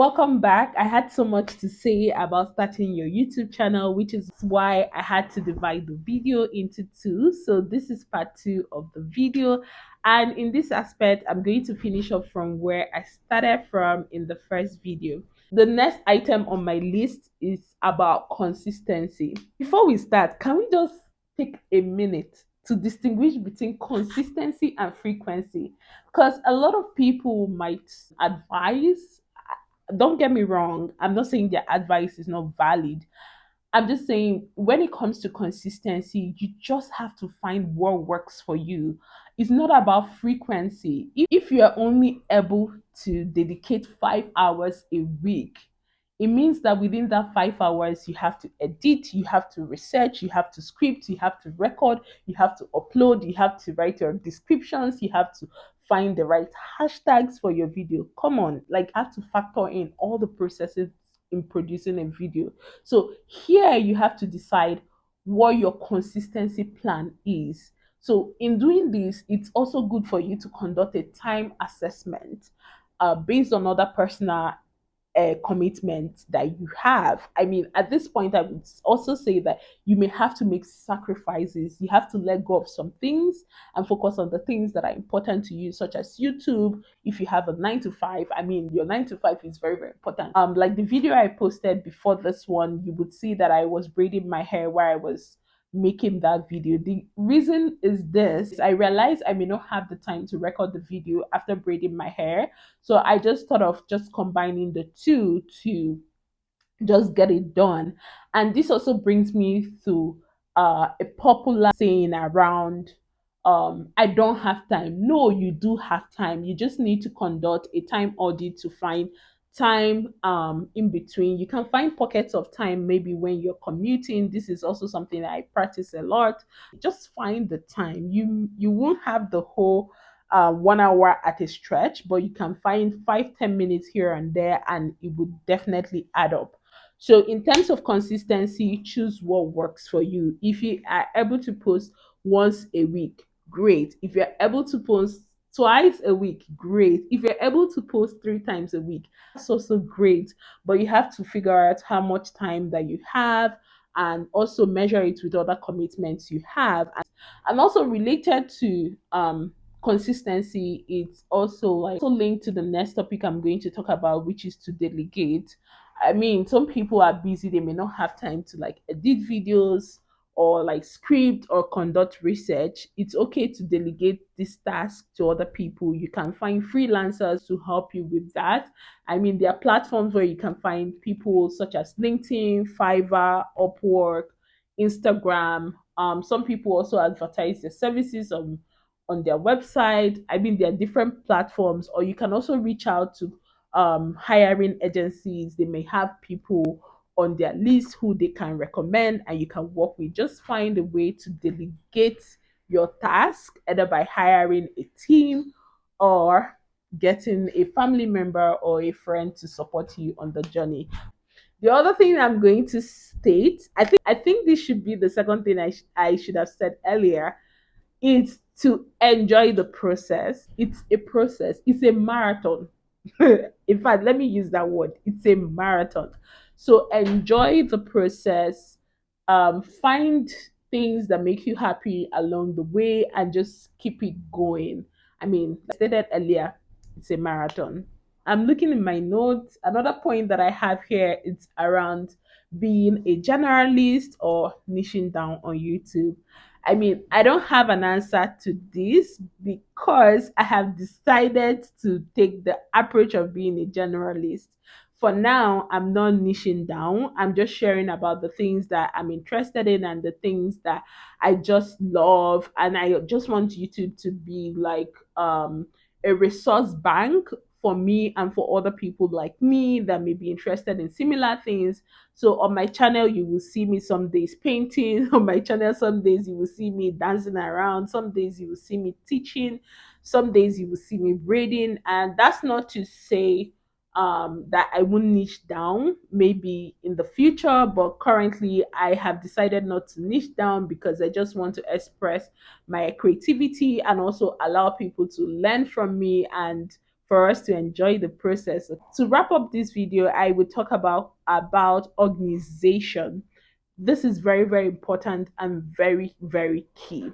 Welcome back. I had so much to say about starting your YouTube channel, which is why I had to divide the video into two. So, this is part two of the video. And in this aspect, I'm going to finish up from where I started from in the first video. The next item on my list is about consistency. Before we start, can we just take a minute to distinguish between consistency and frequency? Because a lot of people might advise, don't get me wrong, I'm not saying their advice is not valid. I'm just saying when it comes to consistency, you just have to find what works for you. It's not about frequency. If you are only able to dedicate 5 hours a week, it means that within that 5 hours, you have to edit, you have to research, you have to script, you have to record, you have to upload, you have to write your descriptions, you have to find the right hashtags for your video. Come on, like, I have to factor in all the processes in producing a video. So here you have to decide what your consistency plan is. So in doing this, it's also good for you to conduct a time assessment based on other personal commitment that you have. I mean, at this point, I would also say that you may have to make sacrifices. You have to let go of some things and focus on the things that are important to you, such as YouTube. If you have a 9 to 5, I mean, your 9 to 5 is very, very important. Like the video I posted before this one, you would see that I was braiding my hair while I was making that video. The reason is this: I realized I may not have the time to record the video after braiding my hair, so I just thought of just combining the two to just get it done. And this also brings me to a popular saying around I don't have time. No, you do have time. You just need to conduct a time audit to find time in between. You can find pockets of time maybe when you're commuting. This is also something that I practice a lot. Just find the time. You won't have the whole 1 hour at a stretch, but you can find 5-10 minutes here and there, and it would definitely add up. So, in terms of consistency, choose what works for you. If you are able to post once a week, great. If you're able to post twice a week, great. If you're able to post 3 times a week, that's also great. But you have to figure out how much time that you have and also measure it with other commitments you have. And also related to consistency, it's also like also linked to the next topic I'm going to talk about, which is to delegate. I mean, some people are busy, they may not have time to like edit videos or like script or conduct research. It's okay to delegate this task to other people. You can find freelancers to help you with that. I mean, there are platforms where you can find people such as LinkedIn, Fiverr, Upwork, Instagram. Some people also advertise their services on their website. I mean, there are different platforms, or you can also reach out to hiring agencies. They may have people on their list who they can recommend and you can work with. Just find a way to delegate your task, either by hiring a team or getting a family member or a friend to support you on the journey. The other thing I'm going to state, I think this should be the second thing I should have said earlier, is to enjoy the process. It's a process. It's a marathon. In fact, let me use that word. It's a marathon. So enjoy the process. Find things that make you happy along the way and just keep it going. I mean, like I stated earlier, it's a marathon. I'm looking in my notes. Another point that I have here is around being a generalist or niching down on YouTube. I mean, I don't have an answer to this because I have decided to take the approach of being a generalist. For now, I'm not niching down. I'm just sharing about the things that I'm interested in and the things that I just love. And I just want YouTube to be like a resource bank for me and for other people like me that may be interested in similar things. So on my channel, you will see me some days painting. On my channel, some days you will see me dancing around. Some days you will see me teaching. Some days you will see me braiding. And that's not to say that I won't niche down maybe in the future, but currently I have decided not to niche down because I just want to express my creativity and also allow people to learn from me and for us to enjoy the process. To wrap up this video, I will talk about organization. This is very, very important and very, very key.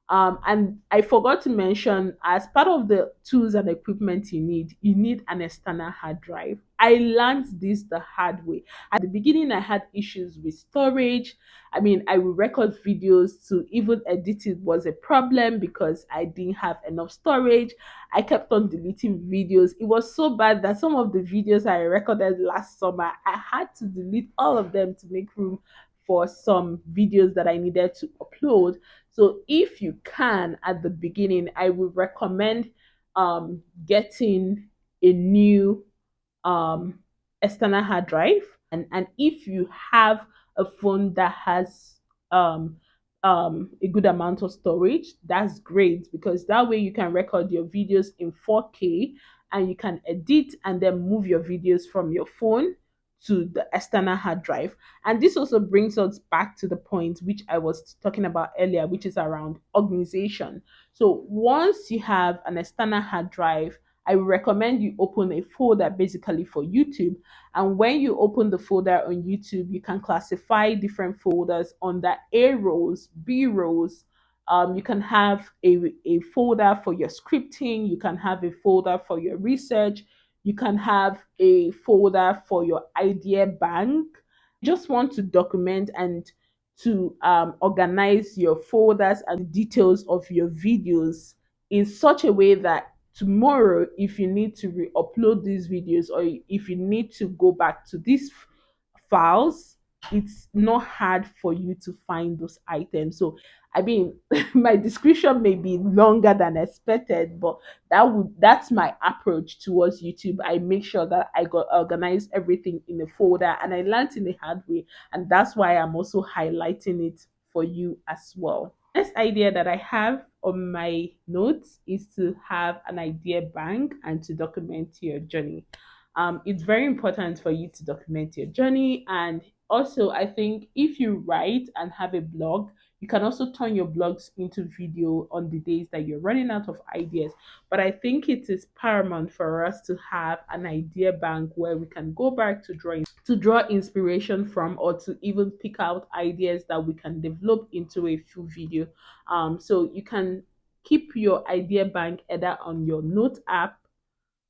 And I forgot to mention, as part of the tools and equipment you need an external hard drive. I learned this the hard way. At the beginning, I had issues with storage. I mean, I would record videos, to even edit it was a problem because I didn't have enough storage. I kept on deleting videos. It was so bad that some of the videos I recorded last summer, I had to delete all of them to make room for some videos that I needed to upload. So if you can at the beginning, I would recommend getting a new um, external hard drive. And if you have a phone that has um, a good amount of storage, that's great, because that way you can record your videos in 4K, and you can edit and then move your videos from your phone to the external hard drive. And this also brings us back to the point which I was talking about earlier, which is around organization. So once you have an external hard drive, I would recommend you open a folder basically for YouTube. And when you open the folder on YouTube, you can classify different folders under A roles, B roles. You can have a folder for your scripting, you can have a folder for your research, you can have a folder for your idea bank. Just want to document and to organize your folders and details of your videos in such a way that tomorrow, if you need to re-upload these videos, or if you need to go back to these files, it's not hard for you to find those items. So I mean, my description may be longer than expected, but that's my approach towards YouTube. I make sure that I got organized everything in a folder, and I learned in a hard way, and that's why I'm also highlighting it for you as well. Next idea that I have on my notes is to have an idea bank and to document your journey. It's very important for you to document your journey. And also, I think if you write and have a blog, you can also turn your blogs into video on the days that you're running out of ideas. But I think it is paramount for us to have an idea bank where we can go back to draw inspiration from, or to even pick out ideas that we can develop into a full video. So you can keep your idea bank either on your note app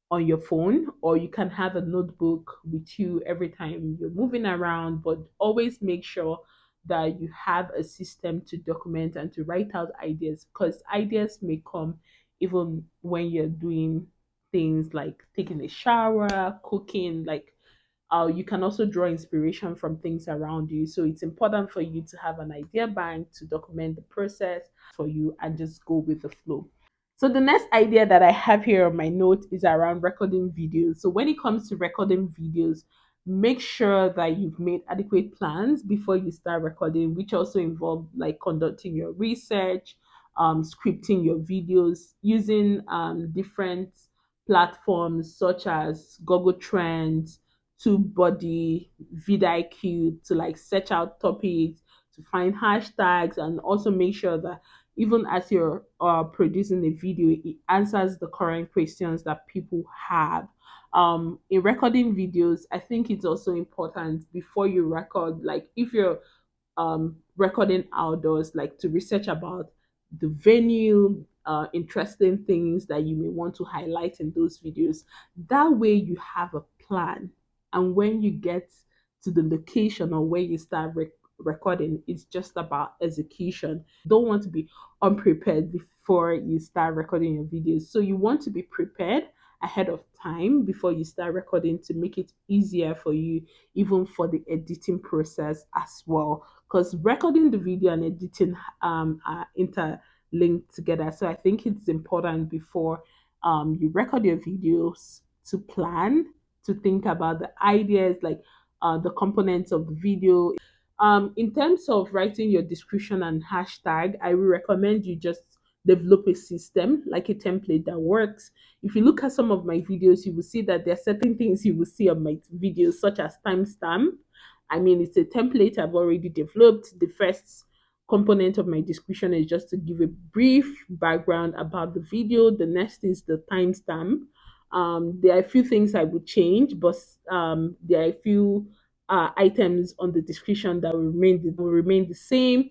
on your phone, or you can have a notebook with you every time you're moving around, but always make sure that you have a system to document and to write out ideas, because ideas may come even when you're doing things like taking a shower, cooking. Like you can also draw inspiration from things around you. So it's important for you to have an idea bank to document the process for you and just go with the flow. So the next idea that I have here on my note is around recording videos. So when it comes to recording videos, make sure that you've made adequate plans before you start recording, which also involve like conducting your research, scripting your videos, using different platforms such as Google Trends, TubeBuddy, vidIQ to like search out topics, to find hashtags, and also make sure that even as you're producing a video, it answers the current questions that people have. In recording videos, I think it's also important before you record, like if you're recording outdoors, like to research about the venue, interesting things that you may want to highlight in those videos. That way, you have a plan, and when you get to the location or where you start recording, it's just about execution. You don't want to be unprepared before you start recording your videos. So you want to be prepared ahead of time before you start recording, to make it easier for you, even for the editing process as well, because recording the video and editing are interlinked together. So I think it's important before you record your videos to plan, to think about the ideas, like the components of the video. In terms of writing your description and hashtag, I will recommend you just develop a system, like a template that works. If you look at some of my videos, you will see that there are certain things you will see on my videos, such as timestamp. I mean, it's a template I've already developed. The first component of my description is just to give a brief background about the video. The next is the timestamp. There are a few things I would change, but there are a few items on the description that will remain the same,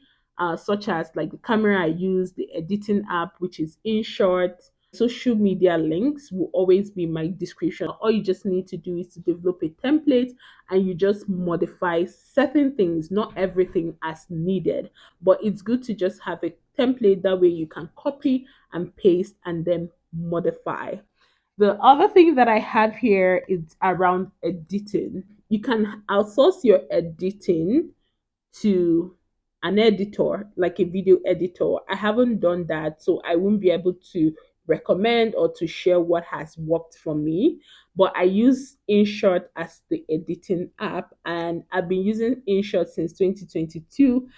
such as like the camera I use, the editing app, which is InShot. Social media links will always be my description. All you just need to do is to develop a template and you just modify certain things, not everything as needed. But it's good to just have a template that way you can copy and paste and then modify. The other thing that I have here is around editing. You can outsource your editing to an editor, like a video editor. I haven't done that, so I won't be able to recommend or to share what has worked for me. But I use InShot as the editing app, and I've been using InShot since 2022.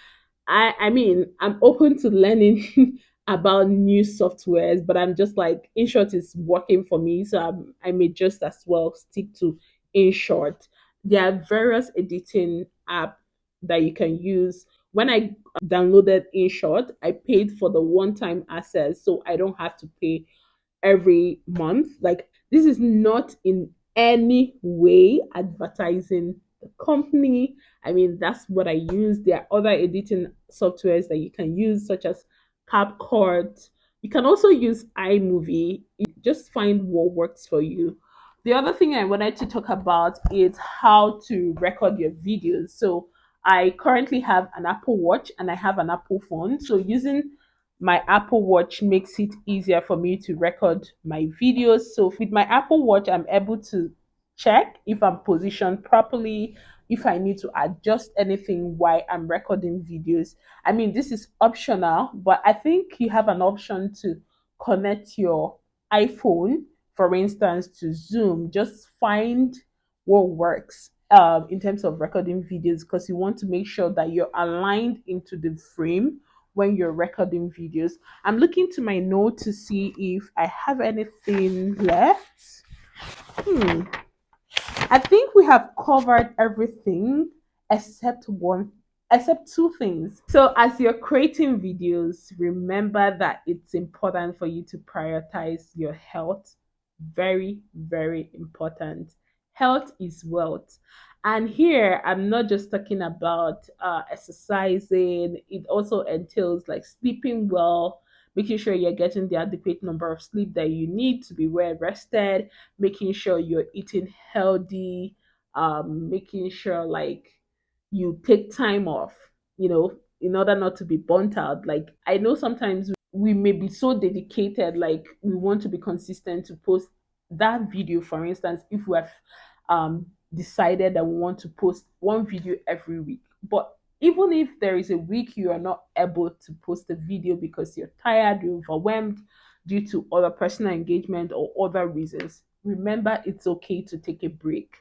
I mean, I'm open to learning about new softwares, but I'm just like InShot is working for me, so I may just as well stick to InShot. There are various editing apps that you can use. When I downloaded InShot, I paid for the one-time access, so I don't have to pay every month. Like, this is not in any way advertising the company. I mean, that's what I use. There are other editing softwares that you can use, such as CapCut. You can also use iMovie. You just find what works for you. The other thing I wanted to talk about is how to record your videos. So I currently have an Apple Watch and I have an Apple phone. So using my Apple Watch makes it easier for me to record my videos. So with my Apple Watch, I'm able to check if I'm positioned properly, if I need to adjust anything while I'm recording videos. I mean, this is optional, but I think you have an option to connect your iPhone, for instance, to Zoom. Just find what works in terms of recording videos, because you want to make sure that you're aligned into the frame when you're recording videos. I'm looking to my note to see if I have anything left. Hmm. I think we have covered everything except one, except two things. So, as you're creating videos, remember that it's important for you to prioritize your health. Very, very important. Health is wealth. And here, I'm not just talking about exercising, it also entails like sleeping well, making sure you're getting the adequate number of sleep that you need to be well rested, making sure you're eating healthy, making sure like you take time off, in order not to be burnt out. Like, I know sometimes we may be so dedicated, like we want to be consistent to post that video, for instance, if we have decided that we want to post one video every week. But even if there is a week you are not able to post a video because you're tired, you're overwhelmed due to other personal engagement or other reasons, remember it's okay to take a break.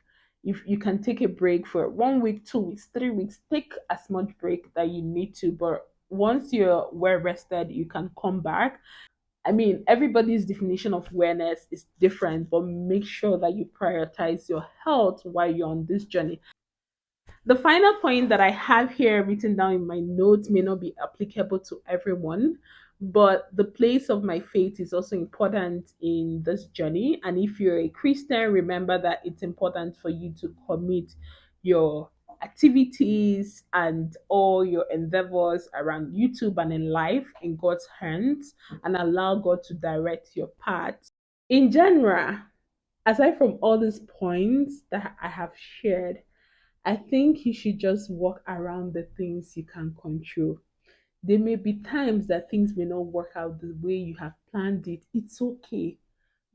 If you can take a break for 1 week, 2 weeks, 3 weeks, take as much break that you need to. But once you're well rested, you can come back. I mean, everybody's definition of wellness is different, but make sure that you prioritize your health while you're on this journey. The final point that I have here written down in my notes may not be applicable to everyone, but the place of my faith is also important in this journey. And if you're a Christian, remember that it's important for you to commit your activities and all your endeavors around YouTube and in life in God's hands and allow God to direct your path. In general, aside from all these points that I have shared, I think you should just work around the things you can control. There may be times that things may not work out the way you have planned it. It's okay.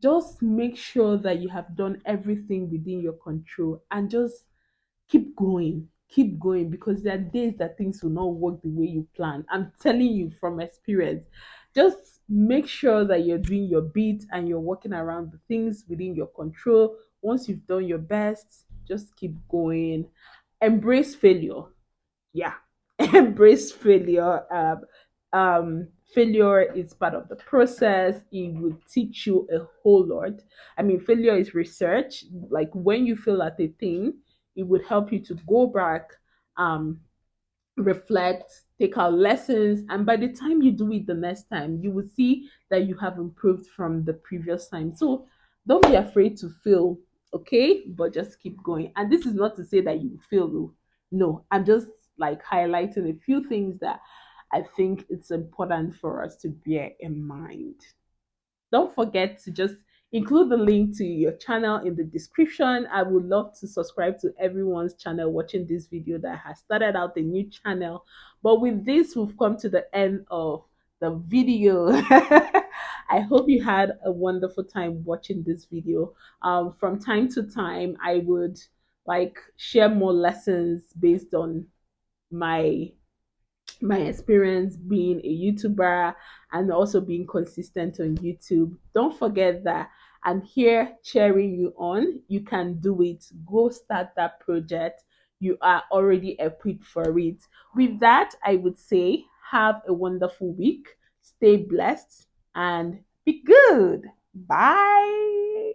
Just make sure that you have done everything within your control and just keep going. Keep going, because there are days that things will not work the way you plan. I'm telling you from experience. Just make sure that you're doing your bit and you're working around the things within your control. Once you've done your best, just keep going. Embrace failure. Yeah. Embrace failure. Failure is part of the process. It will teach you a whole lot. I mean, failure is research. Like, when you fail at a thing, it would help you to go back, um reflect, take out lessons, and by the time you do it the next time, you will see that you have improved from the previous time. So Don't be afraid to fail, okay? But just keep going. And this is not to say that you fail, though. No, I'm just like highlighting a few things that I think it's important for us to bear in mind. Don't forget to just include the link to your channel in the description. I would love to subscribe to everyone's channel watching this video that has started out a new channel. But with this, we've come to the end of the video. I hope you had a wonderful time watching this video. From time to time, I would like share more lessons based on my my experience being a YouTuber and also being consistent on YouTube. Don't forget that I'm here cheering you on. You can do it. Go start that project. You are already equipped for it. With that, I would say have a wonderful week. Stay blessed and be good. Bye.